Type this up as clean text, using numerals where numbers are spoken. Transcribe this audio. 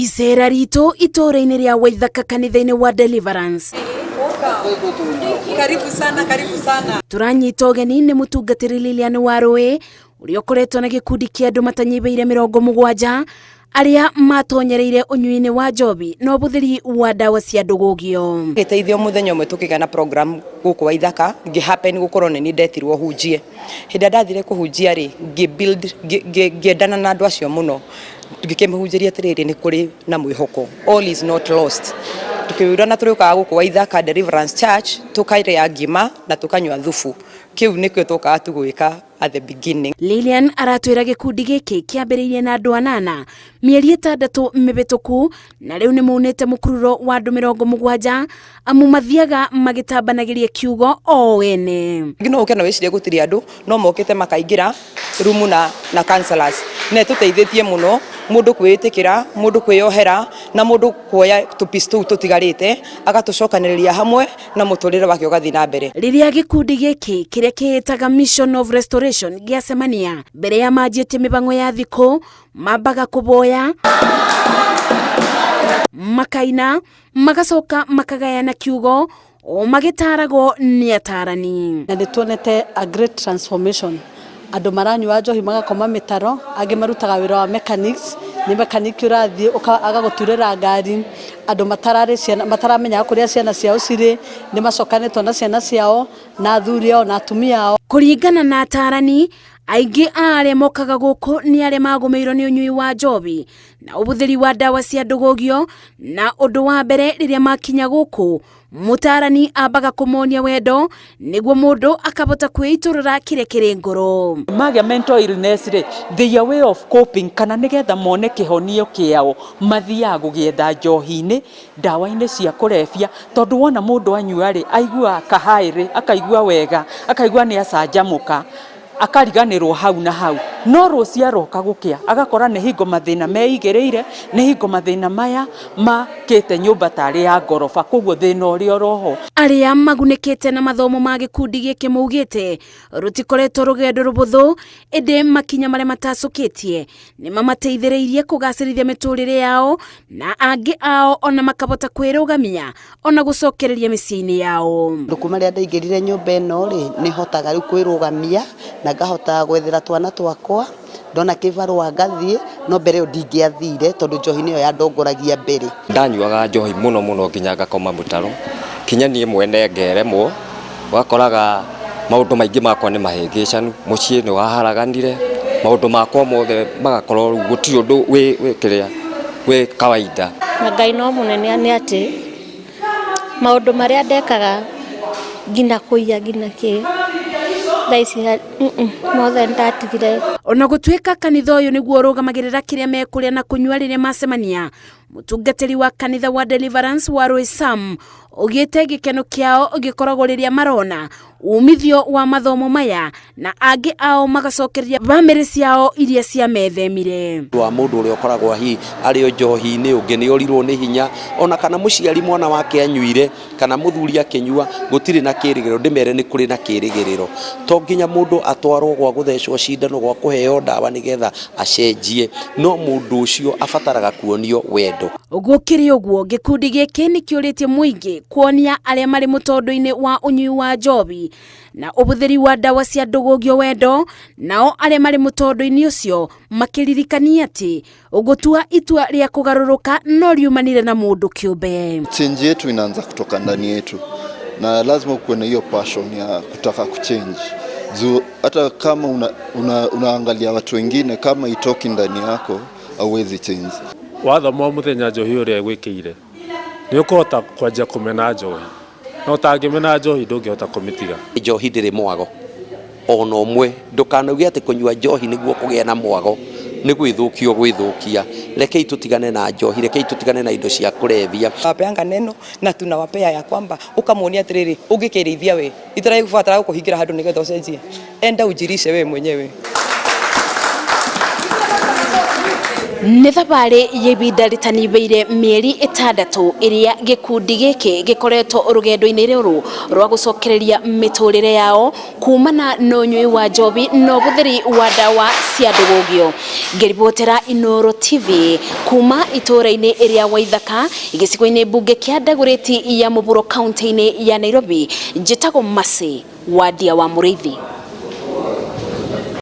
Icera rito itura-ini ria Waithaka kanitha-ini wa Deliverance. Karibu sana, karibu sana. Turanyita ugeni ni mutungatiri Lilian Warui uria ukoretwo na gikundi kia andu matanyibeire 70 aria matonyereire unyui-ini wa njobi na ubuthiri wa dawa cia ndugugio. Giteithio muthenya umwe tukigana program guku Waithaka ngihappen gukorwo ni ndetirwo hunjie. Hinda ndathire kuhunjia ri ngiendana na andu acio muno ngikimhunjiria atiriri ni kuri na mwihoko, all is not lost. Tukiwirana turuka guku Waithaka Deliverance Church tukairia ngima na tukanywa thufu. Kiu nikio tuka atugwika at the beginning. Lilian aratwira gikundi giki kiambiririe na andu 8 mieri 6 mibituku na riu ni munite mukururo wa andu 70 amu mathiaga magitambanagiria kiugo o wene. Ngino ukena wicirie gutiri andu no mokite makaingira rumu na counselors ne tuteithĩtie muno mundu kwitikira, mundu kwiohera na mundu kuoya tupistu tutigarite agatucokaniriria hamwe na muturire wake ugathi na mbere. Riria gikundi giki kiria kiitaga Mission of Restoration giacemania mbere ya manjite mibango ya thiko mambaga kuboya makaina magacoka makagayana kiugo o magitarago ni atarani. Na nituonete a great transformation. Andu maranywa njohi magakoma mitaro, angi marutaga wira wa mechanics, ni mechanic urathi agaguturira ngari. Andu mataramenya kuria ciana ciao ciri ni macokanetwo na ciana ciao na athuri ao na atumia ao. Kuringana na atarani aingi aria mokaga guku ni aria magumeirwo ni unyui wa njobi na ubuthiri wa dawa cia ndugugio, na undu wa mbere riria makinya guku mutarani ambaga kumonia wendo niguo mundu akabota kwiturura kire kiri ngoro. Magia mental illness ri their way of coping kana nigetha mone kihonio kiao mathia gugietha njohi-ini dawa-ini cia kurefia, tondu wona mundu anyua ri aigua kahairi akaigua wega akaigua ni acanjamuka akariganirwo hau na hau, no rucia roka gukia agakora ni hingo mathina meigereire, ni hingo mathina maya makite nyumba tari ya ngorofa, koguo thina uria roho. Aria magunikite na mathomo ma gikundi giki maugite rutikoretwo rugendo rubuthu, ende makinya maria matacukitie ni mamateithiriirie kugacirithia miturire yao na angi ao ona makabota kwirugamia ona gucokereria micii-ini yao. Ndukuma ria ndaingirire nyumba ino ri ni hotaga riu kwirugamia na ngahota gwethera twana twakwa ndona kibarua ngathie, no mbere yo ndingiathire tondu njohi niyo yandongoragia mbere. Ndanyuaga njohi muno nginya ngakoma mutaro, kinya nie mwene ngeremwo wakoraga maundu maingi makwa ni mahingicanu, mucii ni waharaganire, maundu makwa mothe magakorwo gutiri undu wi kawaida. Na Ngai no munene ni ati maundu maria ndekaga ngina kuiya ngina ki mothe ndatigire. Ona gutwika kanitha uyu niguo rugamagirira kiria mekuria na kunyua riria macemania, mutungatiri wa kanitha wa Deliverance Warui Sam ugite gikeno kiao gikoragwo riria marona umithio wa mathomo maya na angi ao magacokereria bamiri ciao iria cia methemire. Wa mundu uria ukoragwo hi ario njohi-ini ungi ni orirwo ni hinya, ona kana muciari mwana wake anyuire kana muthuri akinyua gutiri na kirigiro, ndimere ni kuri na kirigiriro, to nginya mundu atwarwo gwa guthecwo cindano gwa kuheo dawa nigetha acenjie, no mundu ucio abataraga kuonio wendo. Gukiri uguo gikundi giki ni kiuritie muingi kuonia aria mari mutondo-ini wa unyui wa njobi na ubuthiri wa dawa cia ndugugio wendo, nao aria mari mutondo-ini ucio makiririkania ati ugutua itua ria kugaruruka no riumanire na mundu kiumbe. Change yetu inaanza kutoka ndani yetu na lazima kuwe na hiyo passion ya kutaka kuchange. Hata kama unaangalia watu wengine, kama itoki ndani yako hauwezi change. Wathoma muthenya njohi uria gwikire ni ukuhota kwanja kumena njohi, no tangimena njohi ndungihota kumitiga. Njohi ndiri mwago ona umwe, ndukanauge ati kunyua njohi niguo kugia na mwago ni gwithukia. Rekei tutigane na njohi, rekei tutigane na indo cia kurevia. Wapeanga neno na tunawapea ya kwamba ukamuonia atiriri ungikirithia we itarai kufuatara gukuhingira handu nigetha ucenjie, enda ujirishe we mwenyewe. nĩ thabarĩ ya ihinda rĩtanibĩire mĩeri 6 ĩrĩa gĩkundi gĩkĩ gĩkoretwo rũgendo-inĩ rũrũ rwa gũcokereria mĩtũrĩre yao kumana na ũnyui wa njobi na ũhũthĩri wa ndawa cia ndũgũgio. Ngĩribotera Inooro TV kuma itũra-inĩ ĩrĩa Waithaka gĩcigo-inĩ mbunge kĩa Dagoretti ya Mũburo kaunti-inĩ ya Nairobi, njĩtagwo Mercy Wandia wa Mũrĩithi.